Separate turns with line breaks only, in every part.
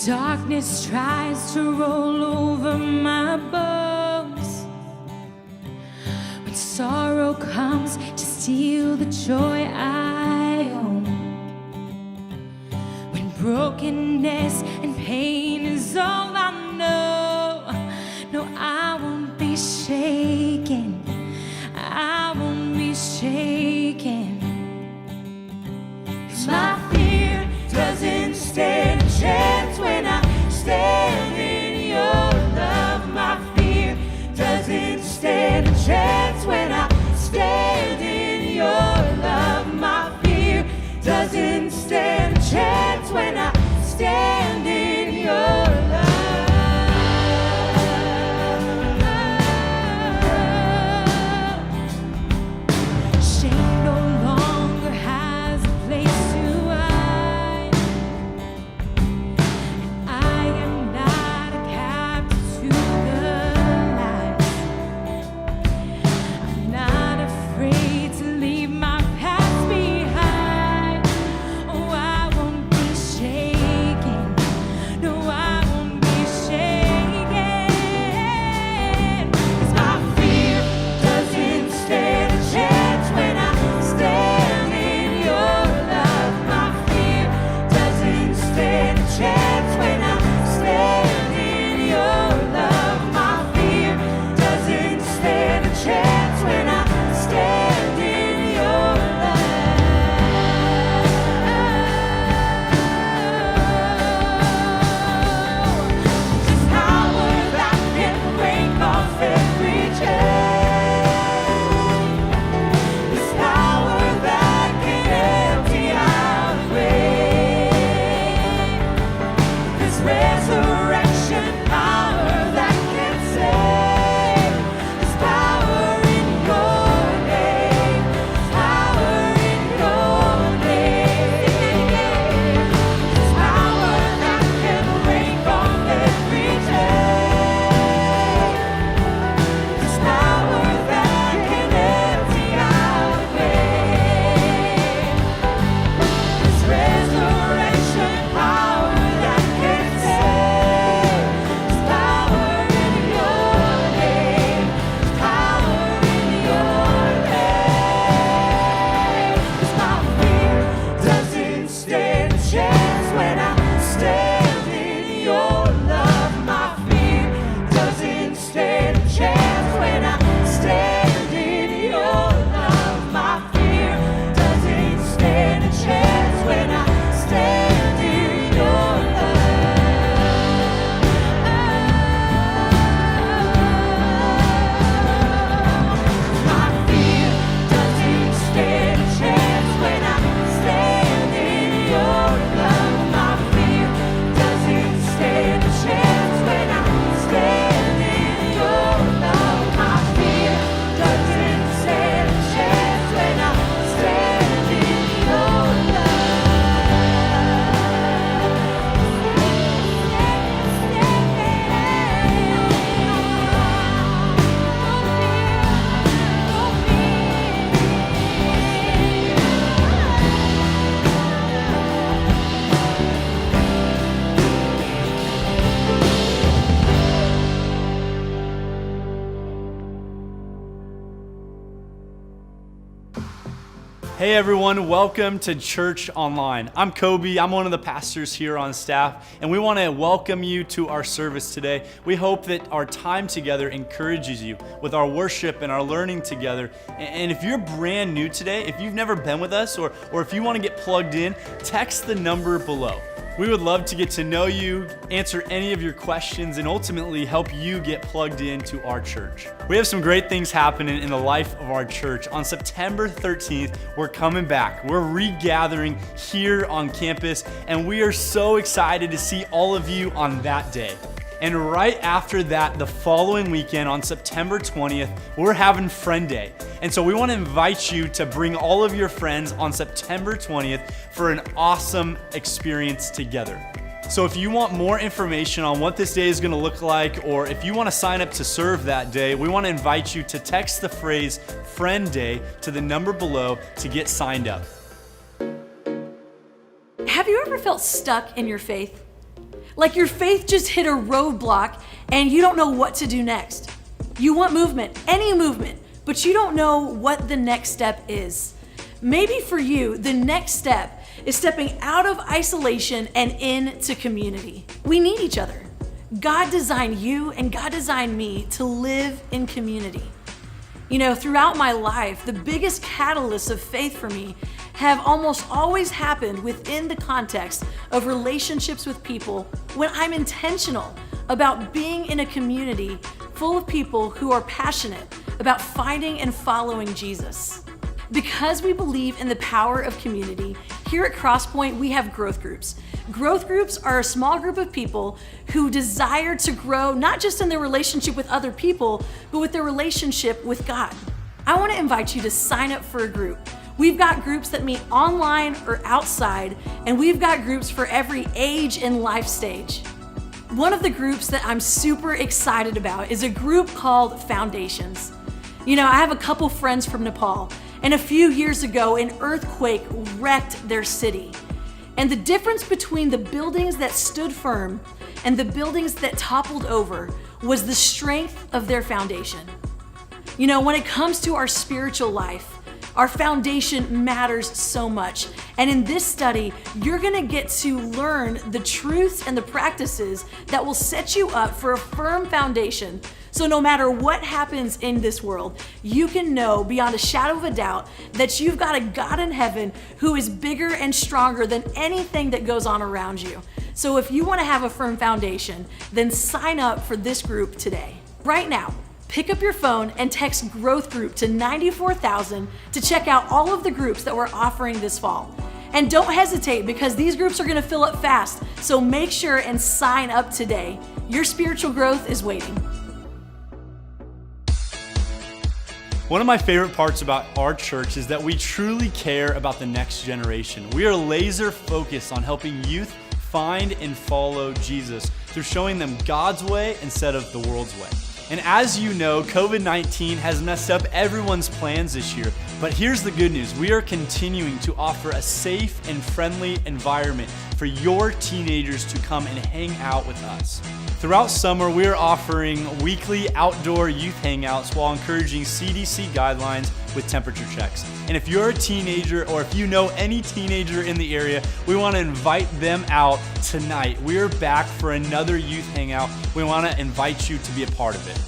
Darkness tries to roll over my bones. When sorrow comes to steal the joy I own. When brokenness and pain is all I know. No, I won't be shaken. I won't be shaken. 'Cause my fear doesn't stand a chance when I stand in your love. My fear doesn't stand a chance when I stand in your love. My fear doesn't stand a chance when I stand in your love. Shame no longer has a place to hide. I am not a captive to the lies. I'm not afraid to leave my past behind. Oh, I won't be shaken. No, I won't be shaken. 'Cause my fear doesn't stand a chance when I stand in your love. My fear doesn't stand a chance when I stand in your love. My fear doesn't stand a chance when I stand in your love. This power that can break off every chain. This power that can empty out a grave. This resurrection power that can save. This power in your name. Power in your name. This power that can break off every chain. This power that can empty out a grave. This resurrection power that can save. This power in your name. This power in your name. 'Cause my fear doesn't stand a chance when I stand in your love. My fear doesn't stand a chance when I stand in your love. My fear doesn't stand a chance when I stand in your love. My fear doesn't stand a chance when I stand in your love. My fear doesn't stand a chance when I stand in your love. My fear doesn't stand a chance when I stand in your
Hey everyone, welcome to Church Online. I'm Kobe, I'm one of the pastors here on staff, and we want to welcome you to our service today. We hope that our time together encourages you with our worship and our learning together. And if you're brand new today, if you've never been with us, or if you want to get plugged in, text the number below. We would love to get to know you, answer any of your questions, and ultimately help you get plugged into our church. We have some great things happening in the life of our church. On September 13th, we're coming back. We're regathering here on campus, and we are so excited to see all of you on that day. And right after that, the following weekend on September 20th, we're having Friend Day. And so we want to invite you to bring all of your friends on September 20th for an awesome experience together. So if you want more information on what this day is going to look like, or if you want to sign up to serve that day, we want to invite you to text the phrase Friend Day to the number below to get signed up.
Have you ever felt stuck in your faith? Like your faith just hit a roadblock and you don't know what to do next. You want movement, any movement, but you don't know what the next step is. Maybe for you, the next step is stepping out of isolation and into community. We need each other. God designed you and God designed me to live in community. You know, throughout my life, the biggest catalysts of faith for me have almost always happened within the context of relationships with people when I'm intentional about being in a community full of people who are passionate about finding and following Jesus. Because we believe in the power of community, here at Crosspoint, we have growth groups. Growth groups are a small group of people who desire to grow not just in their relationship with other people, but with their relationship with God. I want to invite you to sign up for a group. We've got groups that meet online or outside, and we've got groups for every age and life stage. One of the groups that I'm super excited about is a group called Foundations. You know, I have a couple friends from Nepal, and a few years ago, an earthquake wrecked their city. And the difference between the buildings that stood firm and the buildings that toppled over was the strength of their foundation. You know, when it comes to our spiritual life, our foundation matters so much. And in this study, you're gonna get to learn the truths and the practices that will set you up for a firm foundation. So no matter what happens in this world, you can know beyond a shadow of a doubt that you've got a God in heaven who is bigger and stronger than anything that goes on around you. So if you wanna have a firm foundation, then sign up for this group today. Right now, pick up your phone and text Growth Group to 94,000 to check out all of the groups that we're offering this fall. And don't hesitate because these groups are gonna fill up fast, so make sure and sign up today. Your spiritual growth is waiting.
One of my favorite parts about our church is that we truly care about the next generation. We are laser focused on helping youth find and follow Jesus through showing them God's way instead of the world's way. And as you know, COVID-19 has messed up everyone's plans this year. But here's the good news. We are continuing to offer a safe and friendly environment for your teenagers to come and hang out with us. Throughout summer, we are offering weekly outdoor youth hangouts while encouraging CDC guidelines with temperature checks. And if you're a teenager or if you know any teenager in the area, we want to invite them out tonight. We are back for another youth hangout. We want to invite you to be a part of it.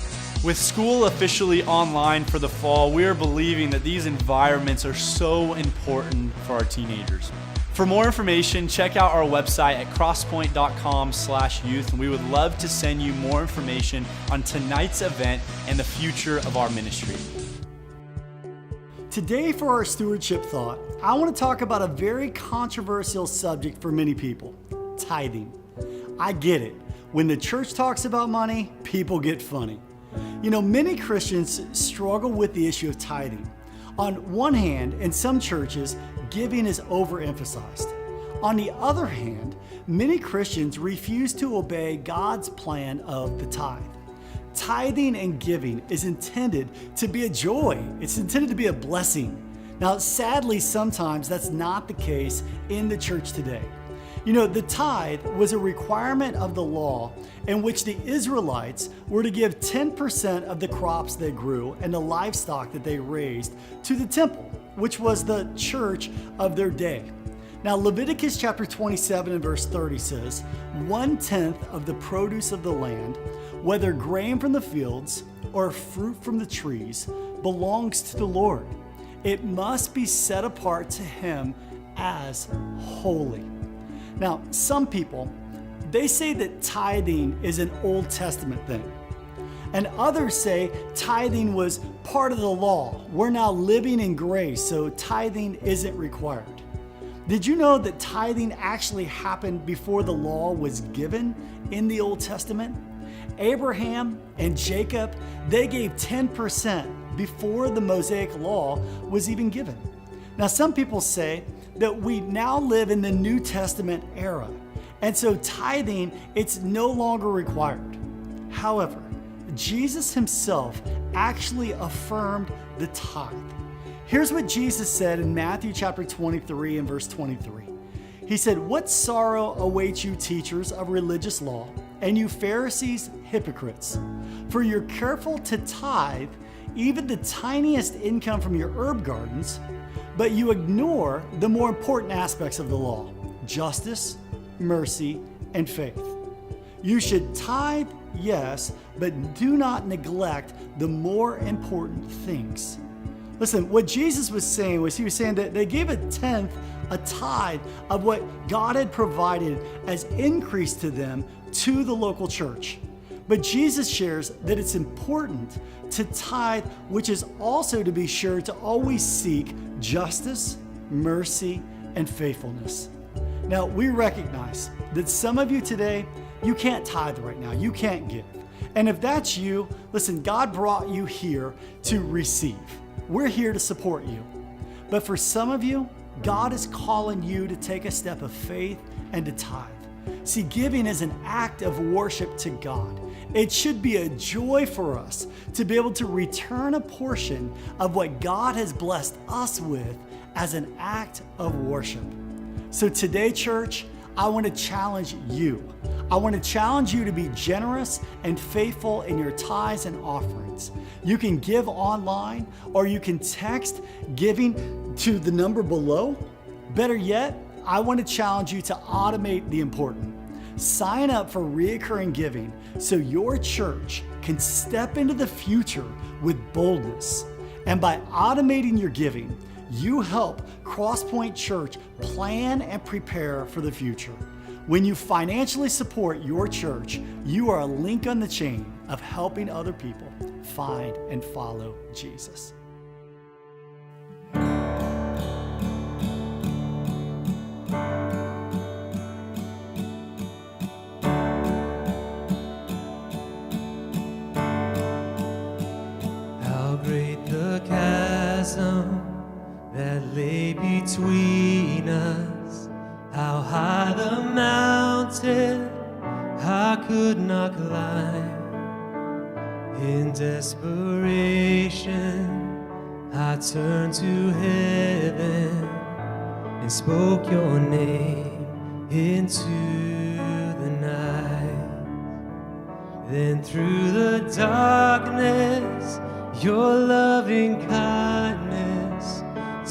With school officially online for the fall, we are believing that these environments are so important for our teenagers. For more information, check out our website at crosspoint.com/youth, and we would love to send you more information on tonight's event and the future of our ministry.
Today for our stewardship thought, I want to talk about a very controversial subject for many people, tithing. I get it. When the church talks about money, people get funny. You know, many Christians struggle with the issue of tithing. On one hand, in some churches, giving is overemphasized. On the other hand, many Christians refuse to obey God's plan of the tithe. Tithing and giving is intended to be a joy. It's intended to be a blessing. Now, sadly, sometimes that's not the case in the church today. You know, the tithe was a requirement of the law in which the Israelites were to give 10% of the crops they grew and the livestock that they raised to the temple, which was the church of their day. Now, Leviticus chapter 27 and verse 30 says, 1/10 of the produce of the land, whether grain from the fields or fruit from the trees, belongs to the Lord. It must be set apart to Him as holy. Now, some people, they say that tithing is an Old Testament thing. And others say tithing was part of the law. We're now living in grace, so tithing isn't required. Did you know that tithing actually happened before the law was given in the Old Testament? Abraham and Jacob, they gave 10% before the Mosaic law was even given. Now, some people say that we now live in the New Testament era, and so tithing, it's no longer required. However, Jesus himself actually affirmed the tithe. Here's what Jesus said in Matthew chapter 23 and verse 23. He said, "What sorrow awaits you, teachers of religious law, and you Pharisees, hypocrites! For you're careful to tithe even the tiniest income from your herb gardens, but you ignore the more important aspects of the law: justice, mercy, and faith. You should tithe, yes, but do not neglect the more important things." Listen, what Jesus was saying was, he was saying that they gave a tenth, a tithe of what God had provided as increase to them to the local church. But Jesus shares that it's important to tithe, which is also to be sure to always seek justice, mercy, and faithfulness. Now, we recognize that some of you today, you can't tithe right now. You can't give. And if that's you, listen, God brought you here to receive. We're here to support you. But for some of you, God is calling you to take a step of faith and to tithe. See, giving is an act of worship to God. It should be a joy for us to be able to return a portion of what God has blessed us with as an act of worship. So today, church, I want to challenge you. I want to challenge you to be generous and faithful in your tithes and offerings. You can give online, or you can text giving to the number below. Better yet, I want to challenge you to automate the important. Sign up for recurring giving so your church can step into the future with boldness. And by automating your giving, you help Crosspoint Church plan and prepare for the future. When you financially support your church, you are a link on the chain of helping other people find and follow Jesus.
How great the chasm that lay between us, how high the mountain I could not climb. In desperation, I turned to heaven and spoke your name into the night. Then through the darkness, your loving kindness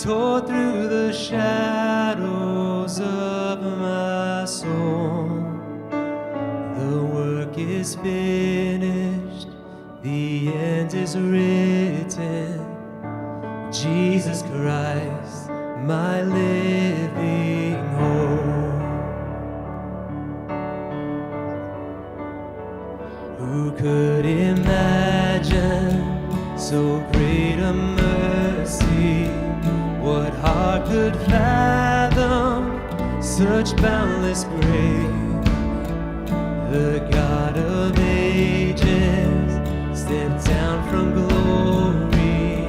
tore through the shadows of my soul. The work is finished, the end is written. Jesus Christ, my living hope. Who could imagine so great a mercy? What heart could fathom such boundless grace? The God of ages stepped down from glory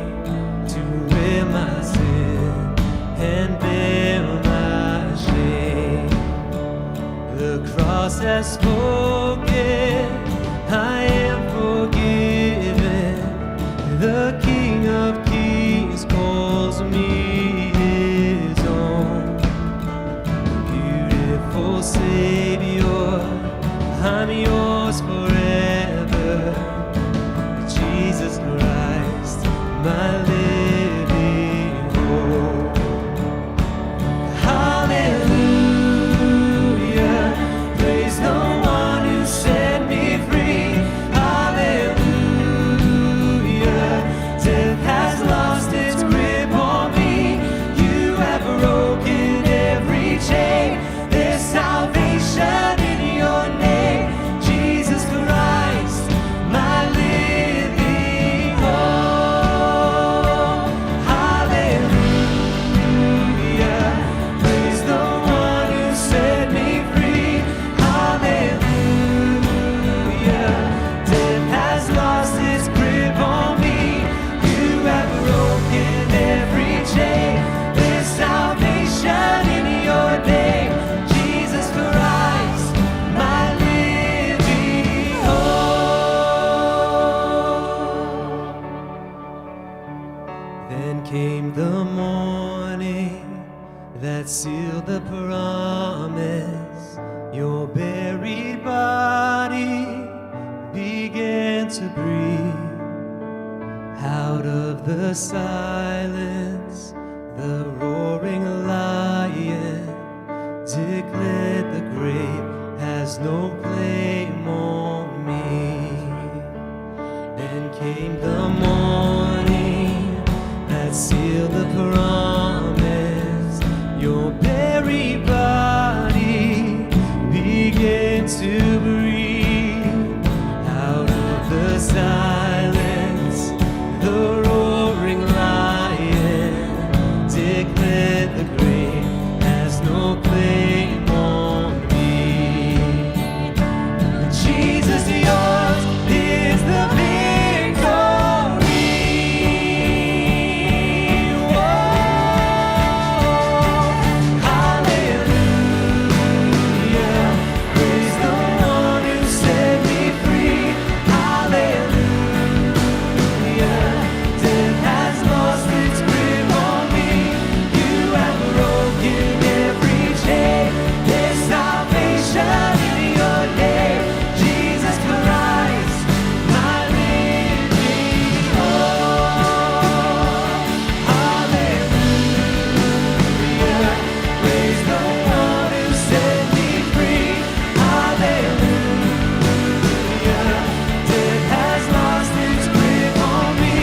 to wear my sin and bear my shame. The cross has spoken, I am forgiven. The King of Kings calls me his own. Beautiful Savior, I'm yours forever. Jesus Christ, my living hope. Hallelujah, praise the one who set me free. Hallelujah, death has lost its grip on me. You have broken every chain. There's salvation in your name, Jesus Christ, my living hope. to breathe. Out of the silence, the roaring lion declared the grave has no claim on me. Then came the morning that sealed the promise. Your very body began to breathe. Out of the silence, the roaring lion declared the grave has no claim on me. Jesus, yours is the victory. Whoa, hallelujah. Praise the one who set me free. Hallelujah. Death has lost its grip on me. You have broken every chain. There's salvation in your name, Jesus Christ, my living hope. Hallelujah. Praise the one who set me free. Hallelujah. Death has lost its grip on me.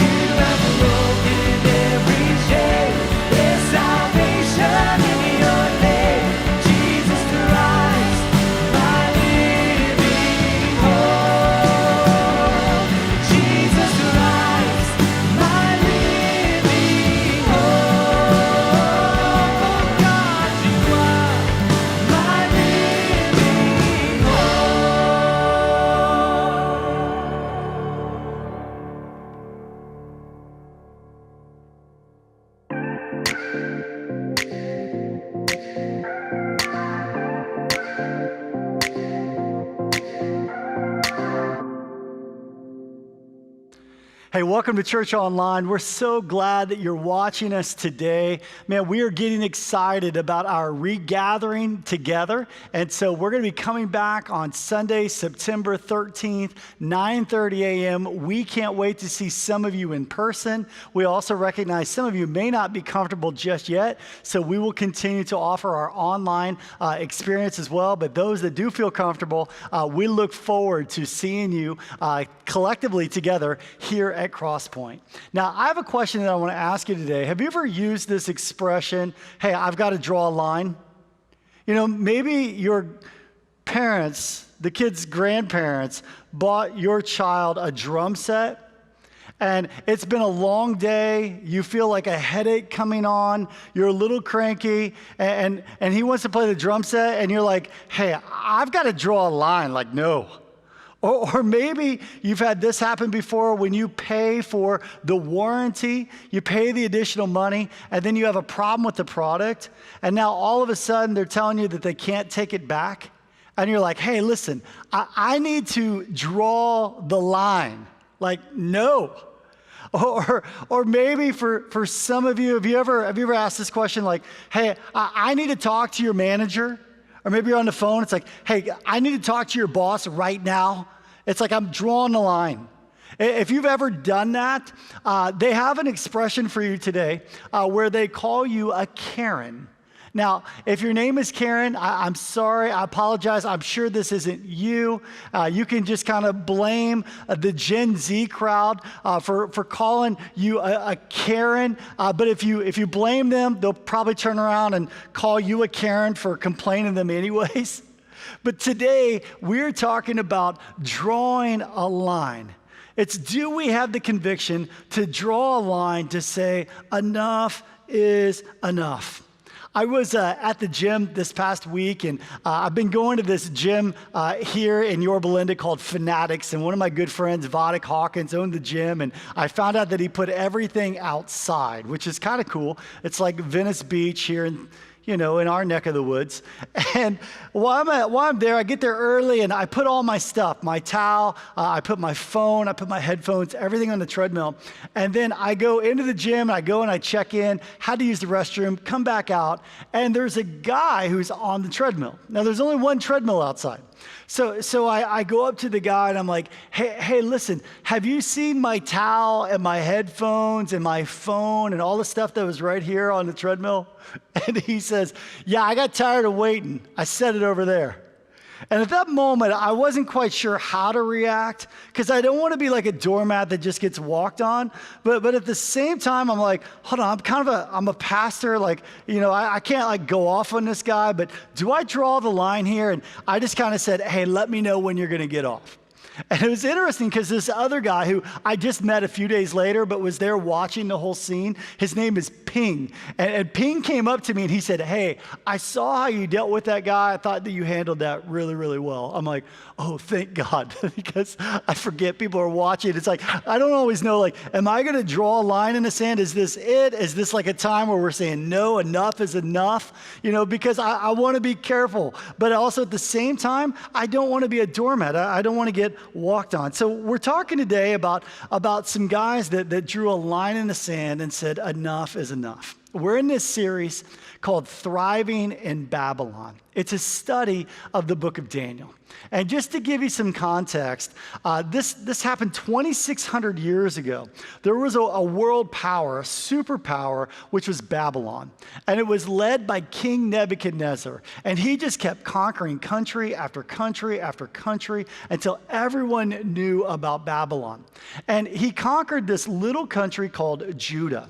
You have broken every chain. There's salvation in your name, Jesus Christ, my living hope. Jesus Christ, my living hope. God, you are my living
Hey, welcome to Church Online. We're so glad that you're watching us today. Man, we are getting excited about our regathering together. And so we're going to be coming back on Sunday, September 13th, 9:30 a.m. We can't wait to see some of you in person. We also recognize some of you may not be comfortable just yet, so we will continue to offer our online experience as well. But those that do feel comfortable, we look forward to seeing you collectively together here at Crosspoint. Now, I have a question that I want to ask you today. Have you ever used this expression, hey, I've got to draw a line? You know, maybe your parents, the kid's grandparents, bought your child a drum set, and it's been a long day. You feel like a headache coming on. You're a little cranky, and he wants to play the drum set, and you're like, hey, I've got to draw a line. Like, no. Or maybe you've had this happen before when you pay for the warranty, you pay the additional money, and then you have a problem with the product, and now all of a sudden they're telling you that they can't take it back, and you're like, hey, listen, I need to draw the line. Like, no. Or maybe for some of you, have you ever asked this question like, hey, I need to talk to your manager? Or maybe you're on the phone, it's like, hey, I need to talk to your boss right now. It's like I'm drawing the line. If you've ever done that, they have an expression for you today where they call you a Karen. Now, if your name is Karen, I'm sorry, I apologize. I'm sure this isn't you. You can just kind of blame the Gen Z crowd for calling you a Karen. But if you blame them, they'll probably turn around and call you a Karen for complaining them anyways. But today, we're talking about drawing a line. It's, do we have the conviction to draw a line to say, enough is enough? I was at the gym this past week, and I've been going to this gym here in Yorba Linda called Fanatics, and one of my good friends, Vadik Hawkins, owned the gym, and I found out that he put everything outside, which is kind of cool. It's like Venice Beach here in our neck of the woods. And while I'm there, I get there early and I put all my stuff, my towel, I put my phone, I put my headphones, everything on the treadmill. And then I go into the gym, and I go and I check in, had to use the restroom, come back out, and there's a guy who's on the treadmill. Now, there's only one treadmill outside. So I go up to the guy and I'm like, hey, listen, have you seen my towel and my headphones and my phone and all the stuff that was right here on the treadmill? And he says, yeah, I got tired of waiting. I set it over there. And at that moment, I wasn't quite sure how to react because I don't want to be like a doormat that just gets walked on. But at the same time, I'm like, hold on, I'm a pastor. Like, I can't like go off on this guy, but do I draw the line here? And I just kind of said, hey, let me know when you're going to get off. And it was interesting because this other guy who I just met a few days later but was there watching the whole scene, his name is Ping. And Ping came up to me and he said, hey, I saw how you dealt with that guy. I thought that you handled that really, really well. I'm like, oh, thank God, because I forget people are watching. It's like, I don't always know, like, am I going to draw a line in the sand? Is this it? Is this like a time where we're saying, no, enough is enough? Because I want to be careful. But also at the same time, I don't want to be a doormat. I don't want to get walked on. So we're talking today about some guys that drew a line in the sand and said, enough is enough. We're in this series called Thriving in Babylon. It's a study of the book of Daniel. And just to give you some context, this happened 2,600 years ago. There was a world power, a superpower, which was Babylon. And it was led by King Nebuchadnezzar. And he just kept conquering country after country after country until everyone knew about Babylon. And he conquered this little country called Judah.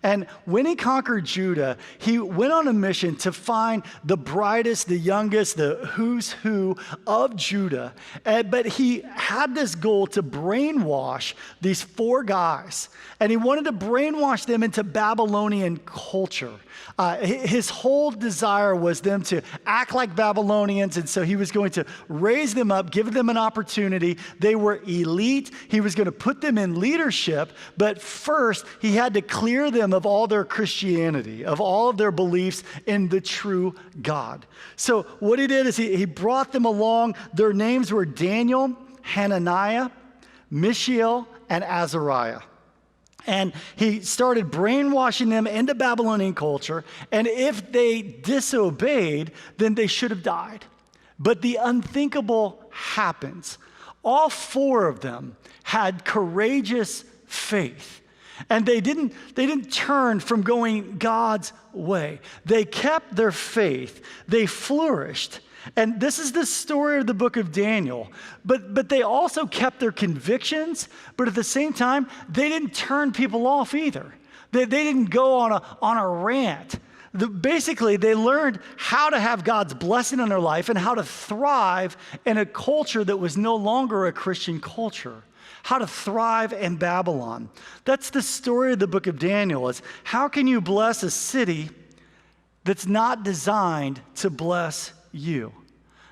And when he conquered Judah, he went on a mission to find the brightest, the youngest, the who's who of Judah. But he had this goal to brainwash these 4 guys. And he wanted to brainwash them into Babylonian culture. His whole desire was them to act like Babylonians, and so he was going to raise them up, give them an opportunity. They were elite. He was going to put them in leadership, but first he had to clear them of all their Christianity, of all of their beliefs in the true God. So what he did is he brought them along. Their names were Daniel, Hananiah, Mishael, and Azariah. And he started brainwashing them into Babylonian culture. And if they disobeyed, then they should have died. But the unthinkable happens. All 4 of them had courageous faith. And they didn't turn from going God's way. They kept their faith. They flourished. And this is the story of the book of Daniel. But they also kept their convictions, but at the same time, they didn't turn people off either. They didn't go on a rant. Basically, they learned how to have God's blessing in their life and how to thrive in a culture that was no longer a Christian culture. How to thrive in Babylon. That's the story of the book of Daniel. Is how can you bless a city that's not designed to bless you?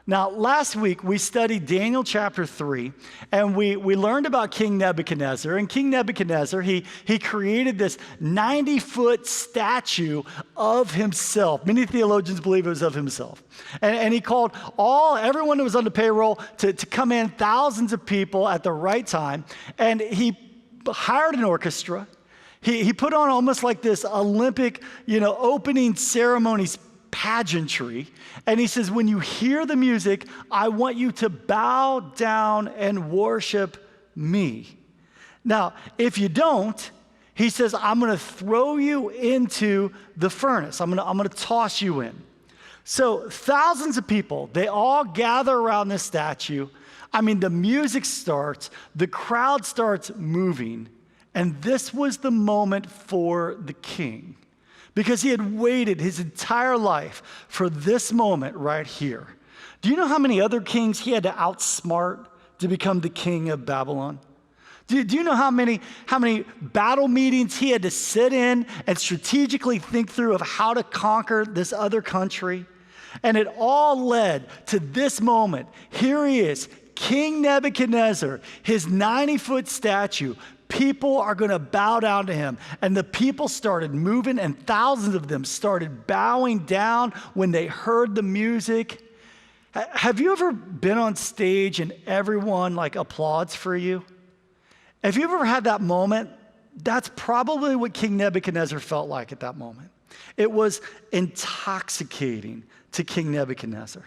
Now, last week we studied Daniel chapter 3, and we learned about King Nebuchadnezzar. And King Nebuchadnezzar, he created this 90-foot statue of himself. Many theologians believe it was of himself. And he called everyone that was on the payroll to come in, thousands of people at the right time. And he hired an orchestra. He put on almost like this Olympic, opening ceremonies pageantry. And he says, when you hear the music, I want you to bow down and worship me. Now, if you don't, he says, I'm going to throw you into the furnace. I'm going to toss you in. So thousands of people, they all gather around this statue. I mean, the music starts, the crowd starts moving. And this was the moment for the king, because he had waited his entire life for this moment right here. Do you know how many other kings he had to outsmart to become the king of Babylon? Do you know how many battle meetings he had to sit in and strategically think through of how to conquer this other country? And it all led to this moment. Here he is, King Nebuchadnezzar, his 90-foot statue. People are going to bow down to him. And the people started moving, and thousands of them started bowing down when they heard the music. Have you ever been on stage and everyone applauds for you? Have you ever had that moment? That's probably what King Nebuchadnezzar felt like at that moment. It was intoxicating to King Nebuchadnezzar.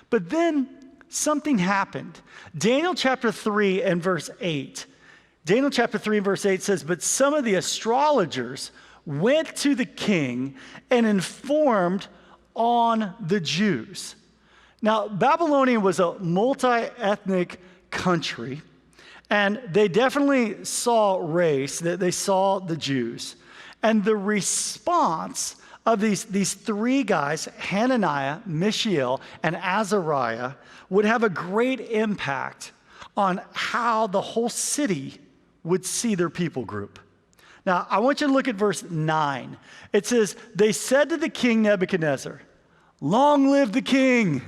But then something happened. Daniel chapter 3 and verse 8. Daniel chapter 3 and verse 8 says, "But some of the astrologers went to the king and informed on the Jews." Now, Babylonia was a multi-ethnic country, and they definitely saw race, that they saw the Jews. And the response of these three guys, Hananiah, Mishael, and Azariah, would have a great impact on how the whole city would see their people group. Now, I want you to look at verse 9. It says, "They said to the king Nebuchadnezzar, 'Long live the king!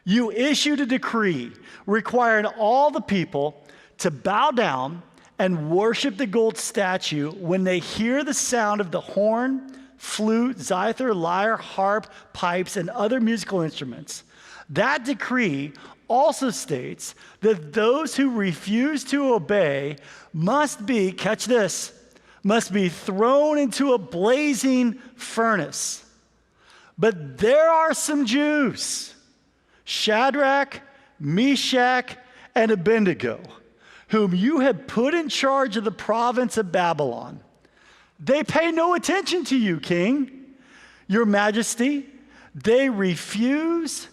You issued a decree requiring all the people to bow down and worship the gold statue when they hear the sound of the horn, flute, zither, lyre, harp, pipes, and other musical instruments. That decree also states that those who refuse to obey must be," catch this, "must be thrown into a blazing furnace. But there are some Jews, Shadrach, Meshach, and Abednego, whom you have put in charge of the province of Babylon. They pay no attention to you, king, your majesty. They refuse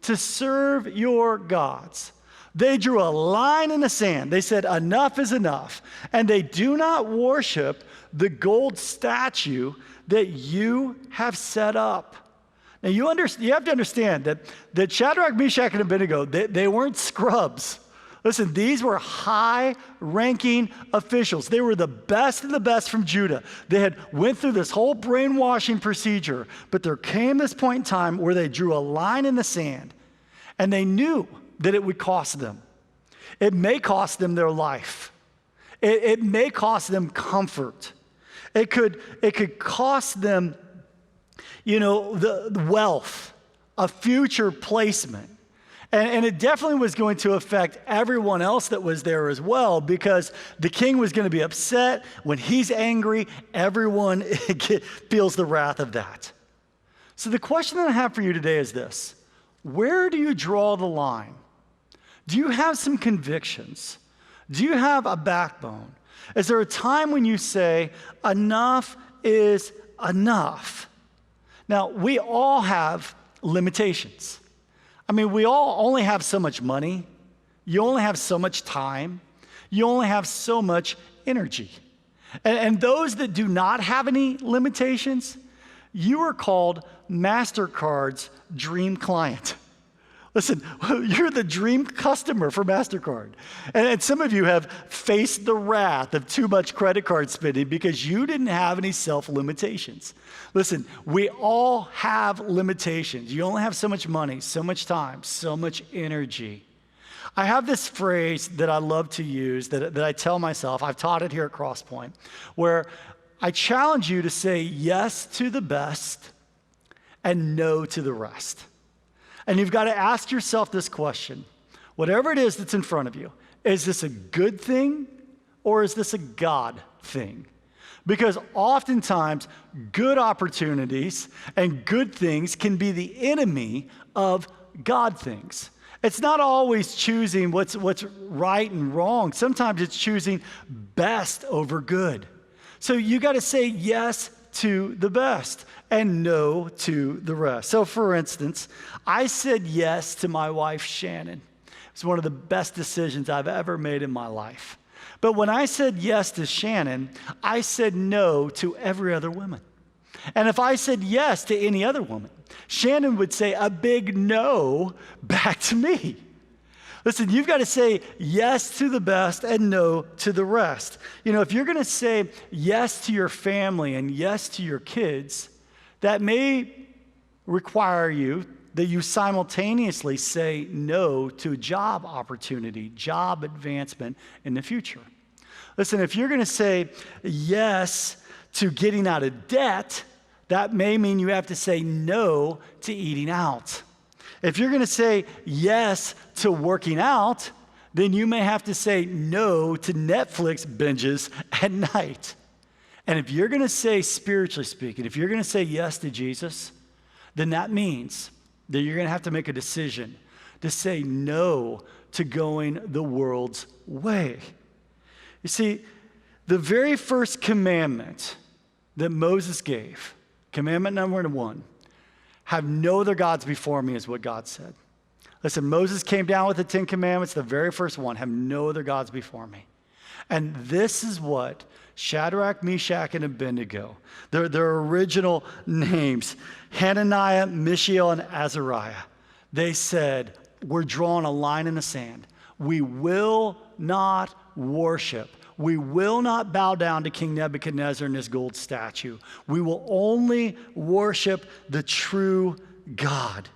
to serve your gods. They drew a line in the sand. They said, 'Enough is enough.' And they do not worship the gold statue that you have set up." Now, you have to understand that Shadrach, Meshach, and Abednego, they weren't scrubs. Listen, these were high-ranking officials. They were the best of the best from Judah. They had went through this whole brainwashing procedure, but there came this point in time where they drew a line in the sand, and they knew that it would cost them. It may cost them their life. It may cost them comfort. It could cost them, the wealth, a future placement. And it definitely was going to affect everyone else that was there as well, because the king was going to be upset. When he's angry, everyone feels the wrath of that. So the question that I have for you today is this: where do you draw the line? Do you have some convictions? Do you have a backbone? Is there a time when you say, enough is enough? Now, we all have limitations. I mean, we all only have so much money. You only have so much time. You only have so much energy. And those that do not have any limitations, you are called MasterCard's dream client. Listen, you're the dream customer for MasterCard. And some of you have faced the wrath of too much credit card spending because you didn't have any self-limitations. Listen, we all have limitations. You only have so much money, so much time, so much energy. I have this phrase that I love to use that I tell myself, I've taught it here at Crosspoint, where I challenge you to say yes to the best and no to the rest. And you've got to ask yourself this question: whatever it is that's in front of you, is this a good thing or is this a God thing? Because oftentimes, good opportunities and good things can be the enemy of God things. It's not always choosing what's right and wrong. Sometimes it's choosing best over good. So you got to say yes to the best and no to the rest. So for instance, I said yes to my wife, Shannon. It's one of the best decisions I've ever made in my life. But when I said yes to Shannon, I said no to every other woman. And if I said yes to any other woman, Shannon would say a big no back to me. Listen, you've got to say yes to the best and no to the rest. If you're going to say yes to your family and yes to your kids, that may require that you simultaneously say no to a job opportunity, job advancement in the future. Listen, if you're going to say yes to getting out of debt, that may mean you have to say no to eating out. If you're going to say yes to working out, then you may have to say no to Netflix binges at night. And if you're going to say, spiritually speaking, if you're going to say yes to Jesus, then that means that you're going to have to make a decision to say no to going the world's way. You see, the very first commandment that Moses gave, commandment number 1, have no other gods before me, is what God said. Listen, Moses came down with the 10 commandments, the very first one, have no other gods before me. And this is what Shadrach, Meshach, and Abednego, their original names, Hananiah, Mishael, and Azariah, they said, we're drawing a line in the sand. We will not worship. We will not bow down to King Nebuchadnezzar and his gold statue. We will only worship the true God.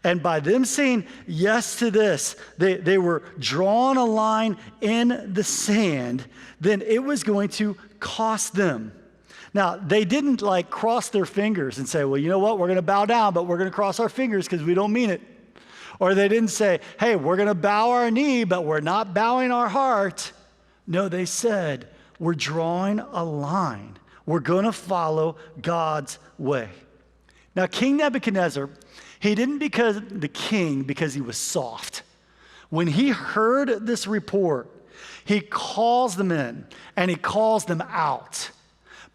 And by them saying yes to this, they were drawing a line in the sand, then it was going to cost them. Now, they didn't like cross their fingers and say, well, you know what, we're going to bow down, but we're going to cross our fingers because we don't mean it. Or they didn't say, hey, we're going to bow our knee, but we're not bowing our heart. No, they said, we're drawing a line. We're going to follow God's way. Now, King Nebuchadnezzar, he didn't because the king because he was soft. When he heard this report, he calls them in and he calls them out.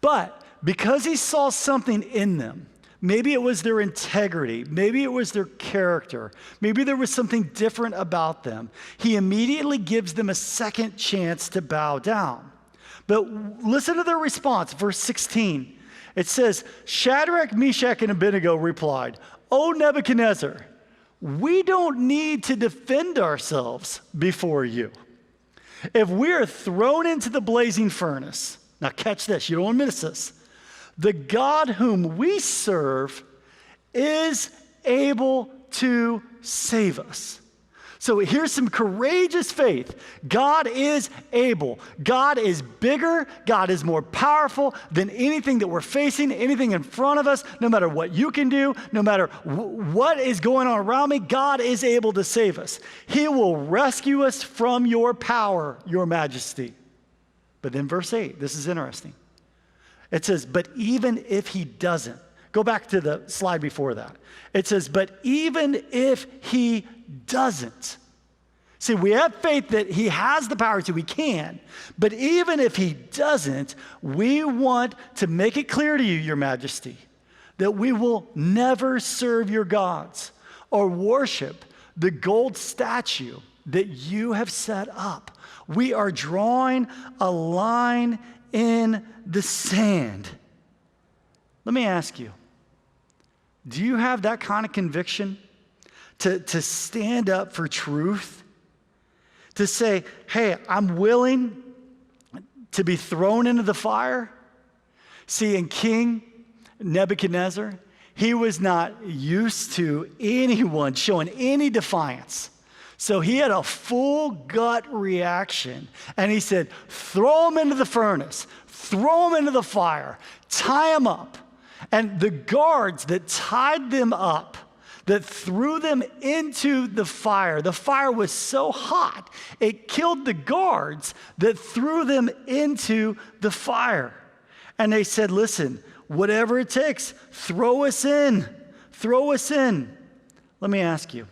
But because he saw something in them, maybe it was their integrity, maybe it was their character, maybe there was something different about them, he immediately gives them a second chance to bow down. But listen to their response, verse 16. It says, Shadrach, Meshach, and Abednego replied, O Nebuchadnezzar, we don't need to defend ourselves before you. If we are thrown into the blazing furnace, now catch this, you don't want to miss this. The God whom we serve is able to save us. So here's some courageous faith. God is able. God is bigger. God is more powerful than anything that we're facing, anything in front of us. No matter what you can do, no matter what is going on around me, God is able to save us. He will rescue us from your power, your majesty. But then verse 8, this is interesting. It says, but even if he doesn't, go back to the slide before that. It says, but even if he doesn't. See, we have faith that he has the power to, he can. But even if he doesn't, we want to make it clear to you, your majesty, that we will never serve your gods or worship the gold statue that you have set up. We are drawing a line in the sand. Let me ask you, do you have that kind of conviction to stand up for truth? To say, hey, I'm willing to be thrown into the fire? See, in King Nebuchadnezzar, he was not used to anyone showing any defiance. So he had a full gut reaction. And he said, throw him into the furnace, throw him into the fire, tie him up. And the guards that tied them up, that threw them into the fire was so hot, it killed the guards that threw them into the fire. And they said, listen, whatever it takes, throw us in, throw us in. Let me ask you,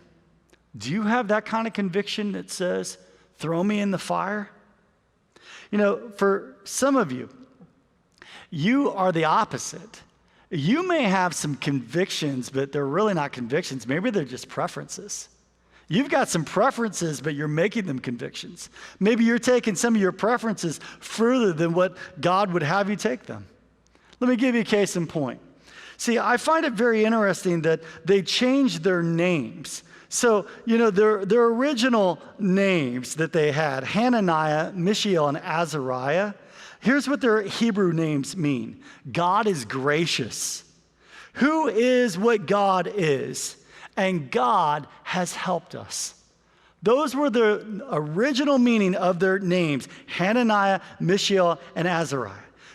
do you have that kind of conviction that says, throw me in the fire? You know, for some of you, you are the opposite. You may have some convictions, but they're really not convictions. Maybe they're just preferences. You've got some preferences, but you're making them convictions. Maybe you're taking some of your preferences further than what God would have you take them. Let me give you a case in point. See, I find it very interesting that they changed their names. So, you know, their original names that they had, Hananiah, Mishael, and Azariah, here's what their Hebrew names mean. God is gracious. Who is what God is? And God has helped us. Those were the original meaning of their names, Hananiah, Mishael, and Azariah.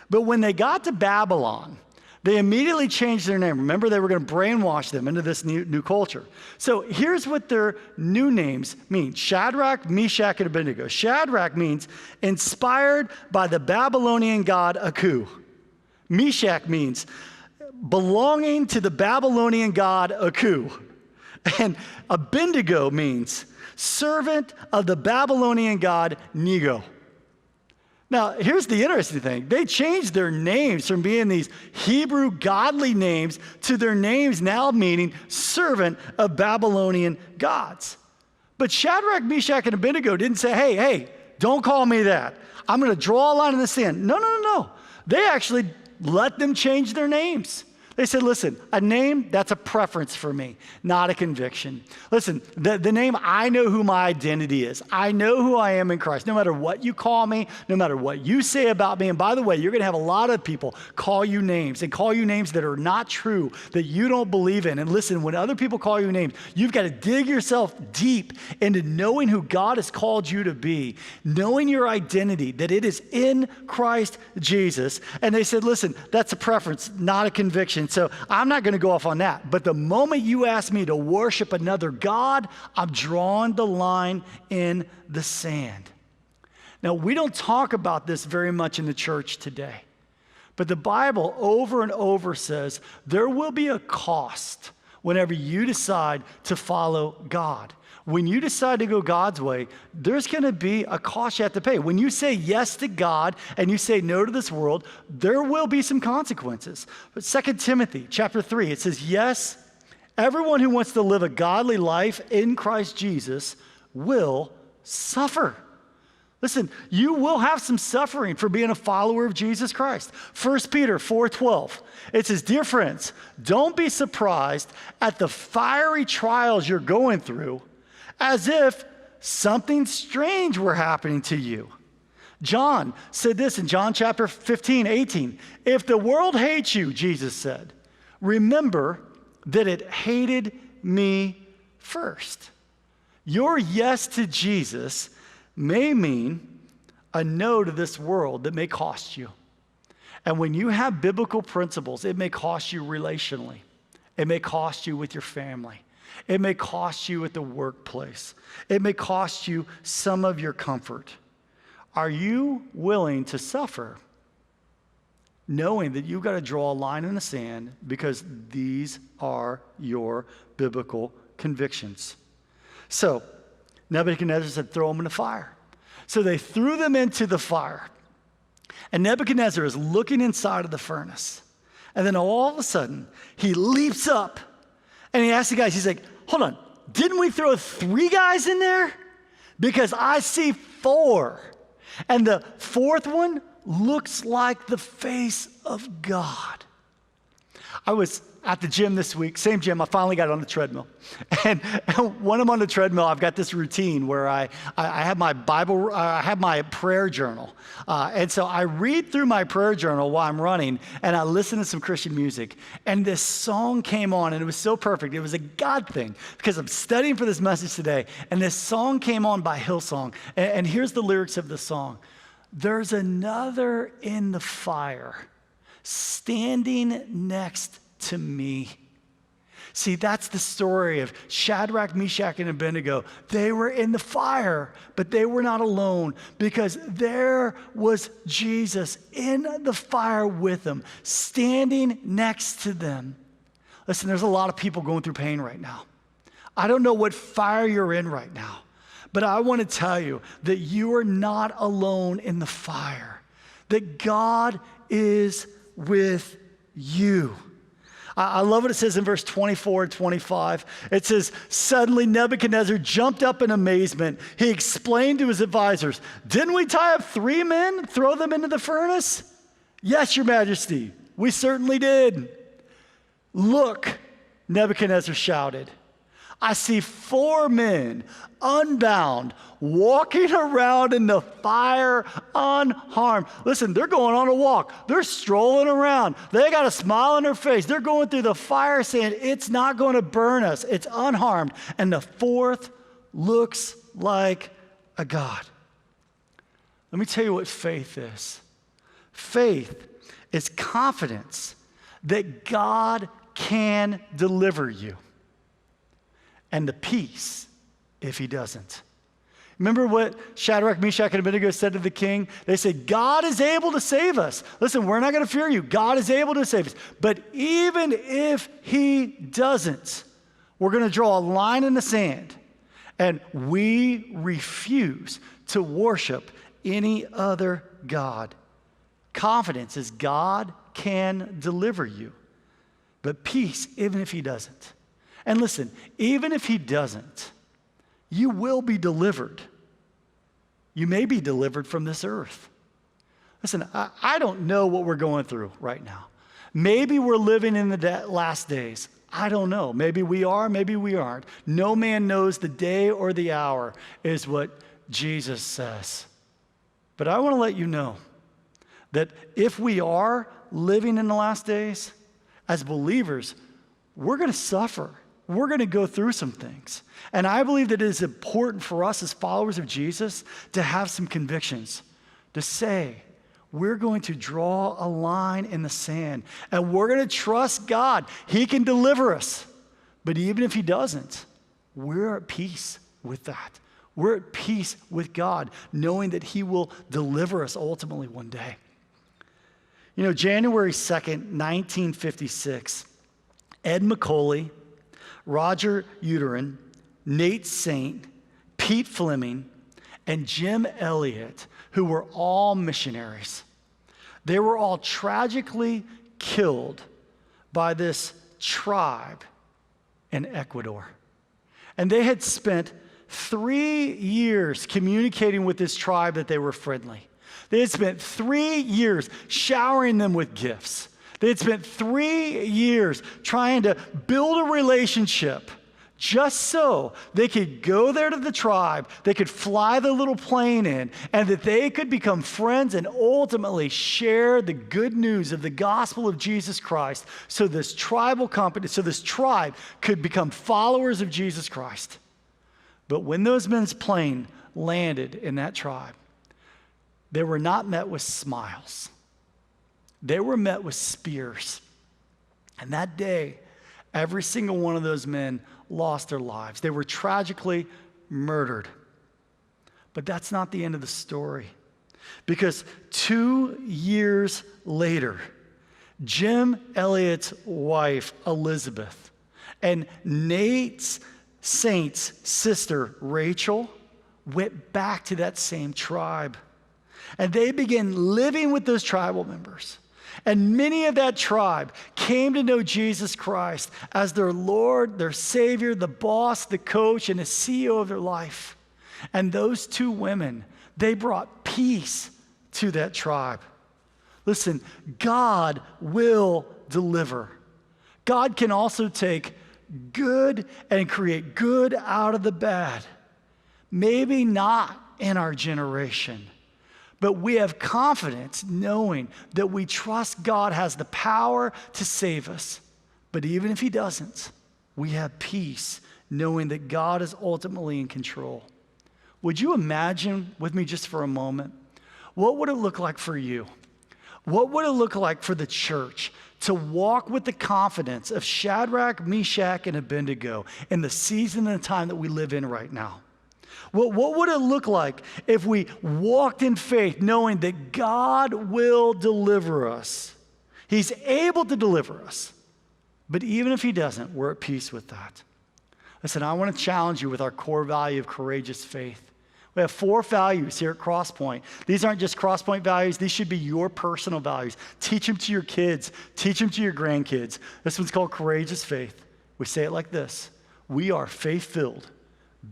But when they got to Babylon, they immediately changed their name. Remember, they were going to brainwash them into this new culture. So here's what their new names mean. Shadrach, Meshach, and Abednego. Shadrach means inspired by the Babylonian god Aku. Meshach means belonging to the Babylonian god Aku. And Abednego means servant of the Babylonian god Nego. Now, here's the interesting thing. They changed their names from being these Hebrew godly names to their names now meaning servant of Babylonian gods. But Shadrach, Meshach, and Abednego didn't say, hey, don't call me that. I'm going to draw a line in the sand. No. They actually let them change their names. They said, listen, a name, that's a preference for me, not a conviction. Listen, the name, I know who my identity is. I know who I am in Christ. No matter what you call me, no matter what you say about me. And by the way, you're going to have a lot of people call you names and call you names that are not true, that you don't believe in. And listen, when other people call you names, you've got to dig yourself deep into knowing who God has called you to be, knowing your identity, that it is in Christ Jesus. And they said, listen, that's a preference, not a conviction. So I'm not going to go off on that. But the moment you ask me to worship another God, I'm drawing the line in the sand. Now, we don't talk about this very much in the church today. But the Bible over and over says there will be a cost whenever you decide to follow God. When you decide to go God's way, there's going to be a cost you have to pay. When you say yes to God and you say no to this world, there will be some consequences. But 2 Timothy chapter 3, it says, yes, everyone who wants to live a godly life in Christ Jesus will suffer. Listen, you will have some suffering for being a follower of Jesus Christ. 1 Peter 4:12, it says, dear friends, don't be surprised at the fiery trials you're going through, as if something strange were happening to you. John said this in John chapter 15:18. If the world hates you, Jesus said, remember that it hated me first. Your yes to Jesus may mean a no to this world that may cost you. And when you have biblical principles, it may cost you relationally. It may cost you with your family. It may cost you at the workplace. It may cost you some of your comfort. Are you willing to suffer knowing that you've got to draw a line in the sand because these are your biblical convictions? So Nebuchadnezzar said, throw them in the fire. So they threw them into the fire. And Nebuchadnezzar is looking inside of the furnace. And then all of a sudden, he leaps up and he asks the guys, he's like, hold on, didn't we throw 3 guys in there? Because I see 4. And the 4th one looks like the face of God. I was at the gym this week, same gym, I finally got on the treadmill. And when I'm on the treadmill, I've got this routine where I have my Bible, I have my prayer journal. And so I read through my prayer journal while I'm running, and I listen to some Christian music. And this song came on, and it was so perfect. It was a God thing, because I'm studying for this message today. And this song came on by Hillsong. And here's the lyrics of the song. There's another in the fire, standing next to me. See, that's the story of Shadrach, Meshach, and Abednego. They were in the fire, but they were not alone, because there was Jesus in the fire with them, standing next to them. Listen, there's a lot of people going through pain right now. I don't know what fire you're in right now, but I want to tell you that you are not alone in the fire, that God is with you. I love what it says in verse 24 and 25. It says, suddenly Nebuchadnezzar jumped up in amazement. He explained to his advisors, didn't we tie up 3 men, throw them into the furnace? Yes, your majesty, we certainly did. Look, Nebuchadnezzar shouted, I see 4 men unbound, walking around in the fire unharmed. Listen, they're going on a walk. They're strolling around. They got a smile on their face. They're going through the fire saying, it's not going to burn us. It's unharmed. And the 4th looks like a God. Let me tell you what faith is. Faith is confidence that God can deliver you, and the peace if he doesn't. Remember what Shadrach, Meshach, and Abednego said to the king? They said, God is able to save us. Listen, we're not going to fear you. God is able to save us. But even if he doesn't, We're going to draw a line in the sand, and we refuse to worship any other God. Confidence is God can deliver you, but peace, even if he doesn't. And listen, even if he doesn't, you will be delivered. You may be delivered from this earth. Listen, I don't know what we're going through right now. Maybe we're living in the last days. I don't know. Maybe we are, maybe we aren't. No man knows the day or the hour, is what Jesus says. But I want to let you know that if we are living in the last days, as believers, we're going to suffer. We're going to go through some things. And I believe that it is important for us as followers of Jesus to have some convictions, to say, we're going to draw a line in the sand, and we're going to trust God. He can deliver us. But even if he doesn't, we're at peace with that. We're at peace with God, knowing that he will deliver us ultimately one day. You know, January 2nd, 1956, Ed McCauley, Roger Uterin, Nate Saint, Pete Fleming, and Jim Elliot, who were all missionaries. They were all tragically killed by this tribe in Ecuador. And they had spent 3 years communicating with this tribe that they were friendly. They had spent 3 years showering them with gifts. They had spent 3 years trying to build a relationship just so they could go there to the tribe, they could fly the little plane in, and that they could become friends and ultimately share the good news of the gospel of Jesus Christ so this tribe could become followers of Jesus Christ. But when those men's plane landed in that tribe, they were not met with smiles. They were met with spears. And that day, every single one of those men lost their lives. They were tragically murdered. But that's not the end of the story. Because 2 years later, Jim Elliot's wife, Elizabeth, and Nate Saint's sister, Rachel, went back to that same tribe. And they began living with those tribal members. And many of that tribe came to know Jesus Christ as their Lord, their Savior, the boss, the coach, and the CEO of their life. And those two women, they brought peace to that tribe. Listen, God will deliver. God can also take good and create good out of the bad. Maybe not in our generation. But we have confidence knowing that we trust God has the power to save us. But even if he doesn't, we have peace knowing that God is ultimately in control. Would you imagine with me just for a moment, what would it look like for you? What would it look like for the church to walk with the confidence of Shadrach, Meshach, and Abednego in the season and the time that we live in right now? What would it look like if we walked in faith knowing that God will deliver us? He's able to deliver us. But even if he doesn't, we're at peace with that. Listen, I want to challenge you with our core value of courageous faith. We have 4 values here at Crosspoint. These aren't just Crosspoint values. These should be your personal values. Teach them to your kids. Teach them to your grandkids. This one's called courageous faith. We say it like this. We are faith-filled,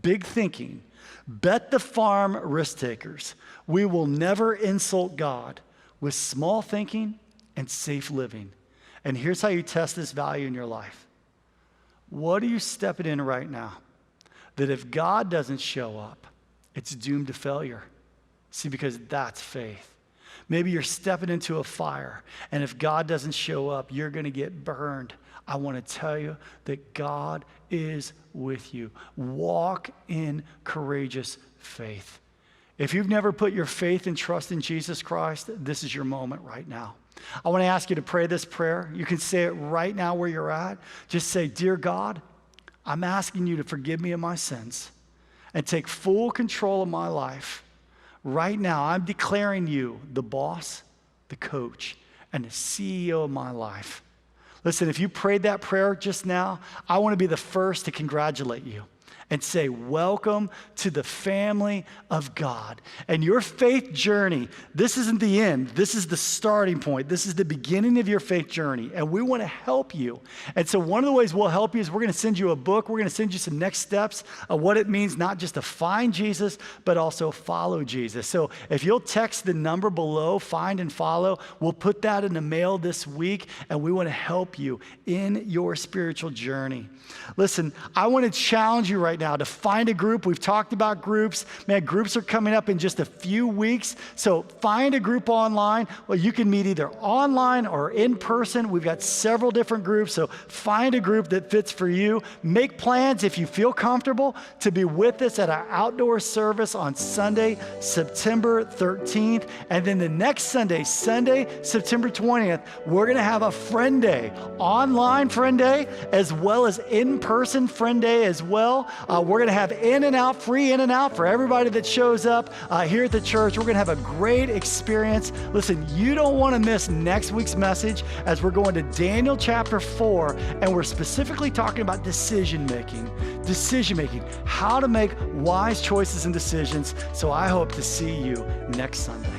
big thinking, bet the farm risk takers. We will never insult God with small thinking and safe living. And here's how you test this value in your life. What are you stepping in right now that if God doesn't show up, it's doomed to failure? See, because that's faith. Maybe you're stepping into a fire, and if God doesn't show up, you're going to get burned. I want to tell you that God is with you. Walk in courageous faith. If you've never put your faith and trust in Jesus Christ, this is your moment right now. I want to ask you to pray this prayer. You can say it right now where you're at. Just say, Dear God, I'm asking you to forgive me of my sins and take full control of my life. Right now, I'm declaring you the boss, the coach, and the CEO of my life. Listen, if you prayed that prayer just now, I want to be the first to congratulate you and say, welcome to the family of God. And your faith journey, this isn't the end. This is the starting point. This is the beginning of your faith journey. And we want to help you. And so one of the ways we'll help you is we're going to send you a book. We're going to send you some next steps of what it means not just to find Jesus, but also follow Jesus. So if you'll text the number below, find and follow, we'll put that in the mail this week. And we want to help you in your spiritual journey. Listen, I want to challenge you right now to find a group. We've talked about groups. Man, groups are coming up in just a few weeks. So find a group online. Well, you can meet either online or in person. We've got several different groups. So find a group that fits for you. Make plans if you feel comfortable to be with us at our outdoor service on Sunday, September 13th. And then the next Sunday, September 20th, we're going to have a friend day, online friend day, as well as in-person friend day as well. We're going to have free in and out for everybody that shows up here at the church. We're going to have a great experience. Listen, you don't want to miss next week's message as we're going to Daniel chapter 4, and we're specifically talking about decision making, how to make wise choices and decisions. So I hope to see you next Sunday.